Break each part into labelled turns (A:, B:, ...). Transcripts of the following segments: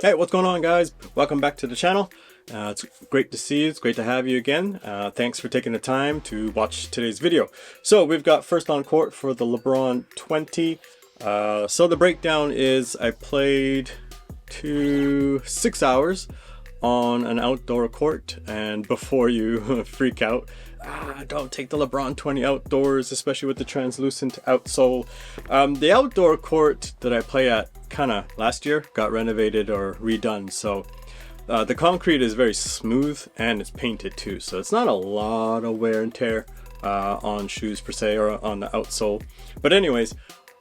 A: Hey, what's going on, guys? Welcome back to the channel. It's great to see you. It's great to have you again. Thanks for taking the time to watch today's video. So we've got first on court for the Lebron 20. So the breakdown is I played 6 hours on an outdoor court, and before you freak out, don't take the Lebron 20 outdoors, especially with the translucent outsole. The outdoor court that I play at kind of last year got renovated or redone, so the concrete is very smooth and it's painted too, so it's not a lot of wear and tear on shoes per se or on the outsole. But anyways,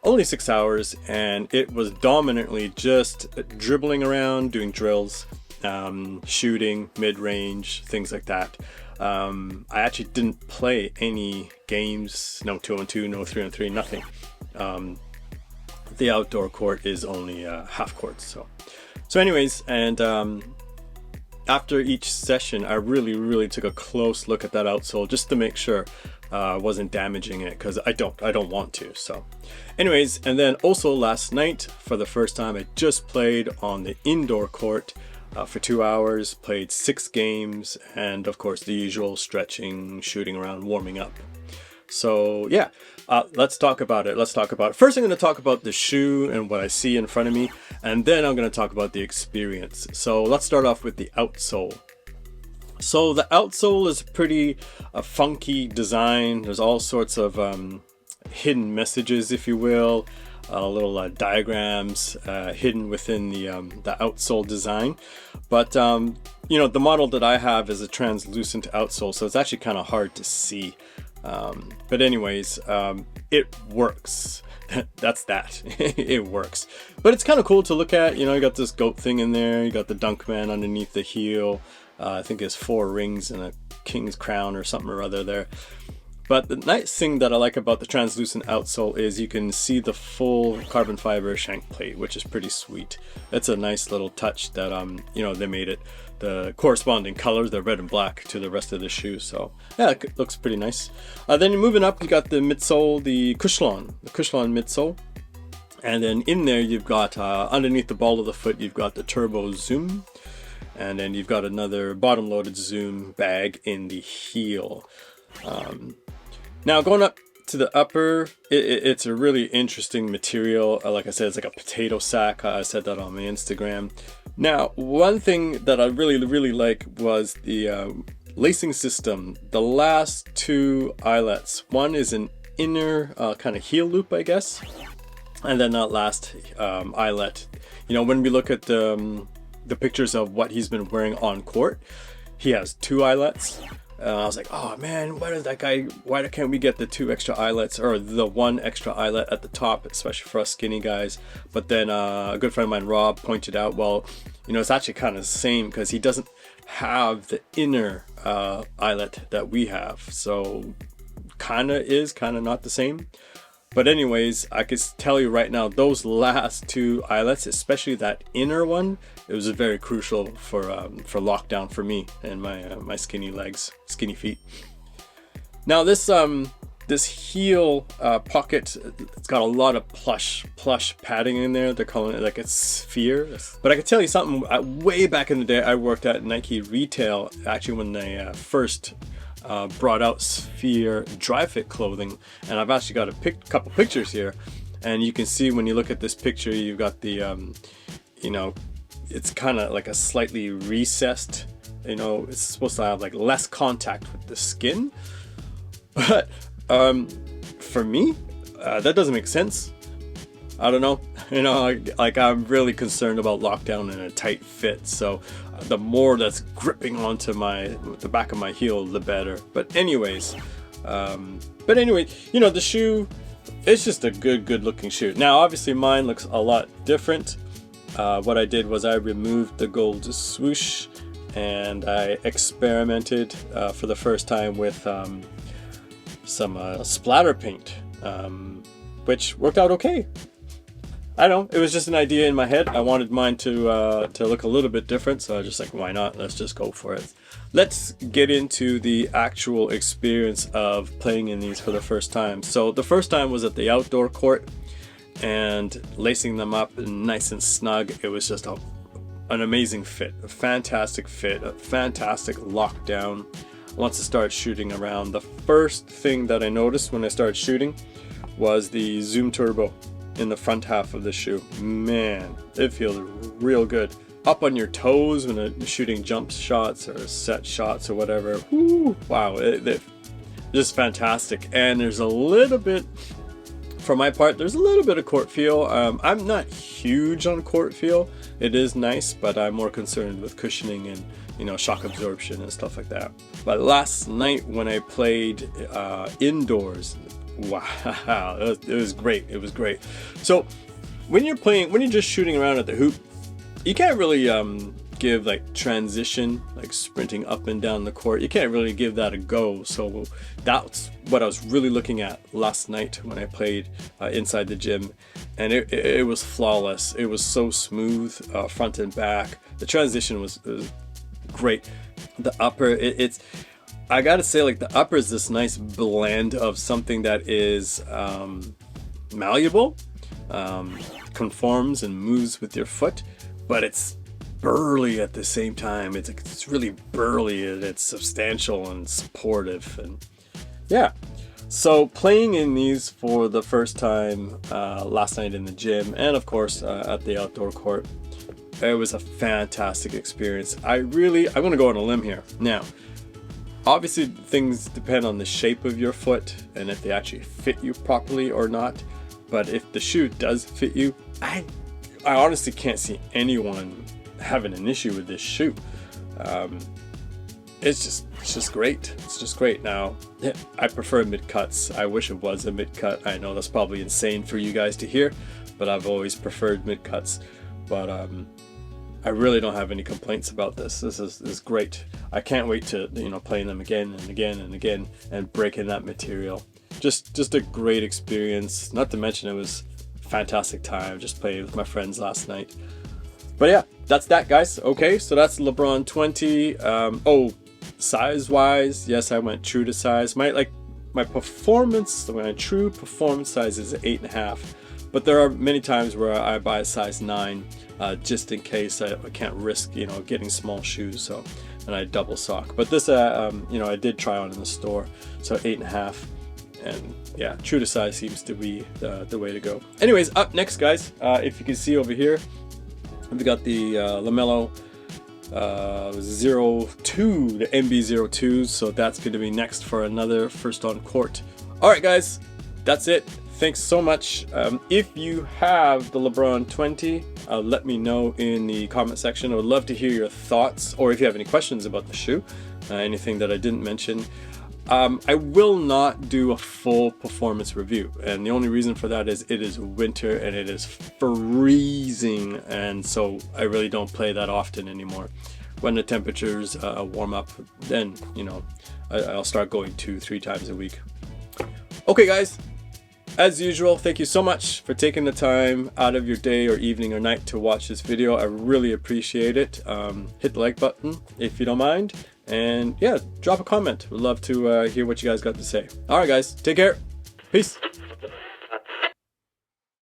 A: only 6 hours, and it was dominantly just dribbling around, doing drills, shooting, mid-range, things like that. I actually didn't play any games, no 2-on-2, no 3-on-3, nothing. The outdoor court is only half court. So anyways, and after each session, I really took a close look at that outsole just to make sure I wasn't damaging it, because I don't want to. So anyways, and then also last night, for the first time, I just played on the indoor court for 2 hours, played 6 games, and of course the usual stretching, shooting around, warming up. So yeah, let's talk about it. First, I'm going to talk about the shoe and what I see in front of me, and then I'm going to talk about the experience. So let's start off with the outsole. So the outsole is pretty funky design. There's all sorts of hidden messages, if you will, little diagrams hidden within the outsole design. But you know, the model that I have is a translucent outsole, so it's actually kind of hard to see. But anyways, it works. That's that. It works. But it's kind of cool to look at. You know, you got this goat thing in there. You got the Dunkman underneath the heel. I think it's 4 rings and a king's crown or something or other there. But the nice thing that I like about the translucent outsole is you can see the full carbon fiber shank plate, which is pretty sweet. That's a nice little touch that you know, they made it the corresponding colors, the red and black, to the rest of the shoe. So yeah, it looks pretty nice. Then you're moving up, you got the midsole, the Cushlon midsole. And then in there you've got underneath the ball of the foot, you've got the Turbo Zoom. And then you've got another bottom loaded Zoom bag in the heel. Now going up to the upper, it's a really interesting material. Like I said, it's like a potato sack. I said that on my Instagram. Now, one thing that I really like was the lacing system. The last 2 eyelets. One is an inner kind of heel loop, I guess. And then that last eyelet. You know, when we look at the pictures of what he's been wearing on court, he has 2 eyelets. I was like, oh man, why can't we get the 2 extra eyelets, or the 1 extra eyelet at the top, especially for us skinny guys? But then a good friend of mine, Rob, pointed out, well, you know, it's actually kind of the same, because he doesn't have the inner eyelet that we have. So kind of not the same. But anyways, I can tell you right now, those last 2 eyelets, especially that inner one, it was very crucial for lockdown for me and my skinny legs, skinny feet. Now this heel pocket, it's got a lot of plush padding in there. They're calling it like a sphere. But I can tell you something. Way back in the day, I worked at Nike retail. Actually, when they first brought out Sphere dry fit clothing, and I've actually got a couple pictures here, and you can see when you look at this picture, you've got the you know, it's kind of like a slightly recessed, you know, it's supposed to have like less contact with the skin. But for me, that doesn't make sense. I don't know, you know, like I'm really concerned about lockdown and a tight fit, so the more that's gripping onto the back of my heel, the better. But anyways, you know, the shoe, it's just a good looking shoe. Now obviously mine looks a lot different. What I did was I removed the gold swoosh, and I experimented for the first time with some splatter paint, which worked out okay. I don't know, it was just an idea in my head. I wanted mine to look a little bit different, so I was just like, why not? Let's just go for it. Let's get into the actual experience of playing in these for the first time. So the first time was at the outdoor court, and lacing them up nice and snug. It was just a an amazing fit, a fantastic fit, a fantastic lockdown. Once I started shooting around, the first thing that I noticed when I started shooting was the zoom turbo in the front half of the shoe. Man, it feels real good. Up on your toes when you're shooting jump shots or set shots or whatever. Woo, wow, it just fantastic. And there's a little bit, for my part, there's a little bit of court feel. I'm not huge on court feel. It is nice, but I'm more concerned with cushioning and, you know, shock absorption and stuff like that. But last night when I played indoors, wow, it was great. It was great. So when you're just shooting around at the hoop, you can't really give like transition, like sprinting up and down the court. You can't really give that a go. So that's what I was really looking at last night when I played inside the gym, and it was flawless. It was so smooth, front and back. The transition was great. The upper, I gotta say, like, the upper is this nice blend of something that is malleable, conforms and moves with your foot, but it's burly at the same time. It's really burly, and it's substantial and supportive, and yeah. So playing in these for the first time last night in the gym, and of course at the outdoor court, it was a fantastic experience. I'm gonna go on a limb here now. Obviously things depend on the shape of your foot and if they actually fit you properly or not. But if the shoe does fit you, I honestly can't see anyone having an issue with this shoe. It's just great. It's just great. Now, I prefer mid cuts. I wish it was a mid cut. I know that's probably insane for you guys to hear, but I've always preferred mid cuts. But I really don't have any complaints about this. This is great. I can't wait to, you know, playing them again and again and again and breaking that material. Just a great experience. Not to mention it was a fantastic time just playing with my friends last night. But yeah, that's that, guys. Okay, so that's LeBron 20. Size wise, yes, I went true to size. My true performance size is 8.5. But there are many times where I buy a size 9 just in case I can't risk, you know, getting small shoes. So, and I double sock. But this, you know, I did try on in the store. So 8.5, and yeah, true to size seems to be the way to go. Anyways, up next, guys, if you can see over here, we got the LaMelo 02, the MB02. So that's going to be next for another first on court. All right, guys, that's it. Thanks so much. If you have the LeBron 20, let me know in the comment section. I would love to hear your thoughts, or if you have any questions about the shoe, anything that I didn't mention. I will not do a full performance review, and the only reason for that is it is winter and it is freezing, and so I really don't play that often anymore. When the temperatures warm up, then, you know, I'll start going 2-3 times a week. Okay, guys. As usual, thank you so much for taking the time out of your day or evening or night to watch this video. I really appreciate it. Hit the like button if you don't mind. And yeah, drop a comment. We'd love to hear what you guys got to say. All right, guys, take care. Peace.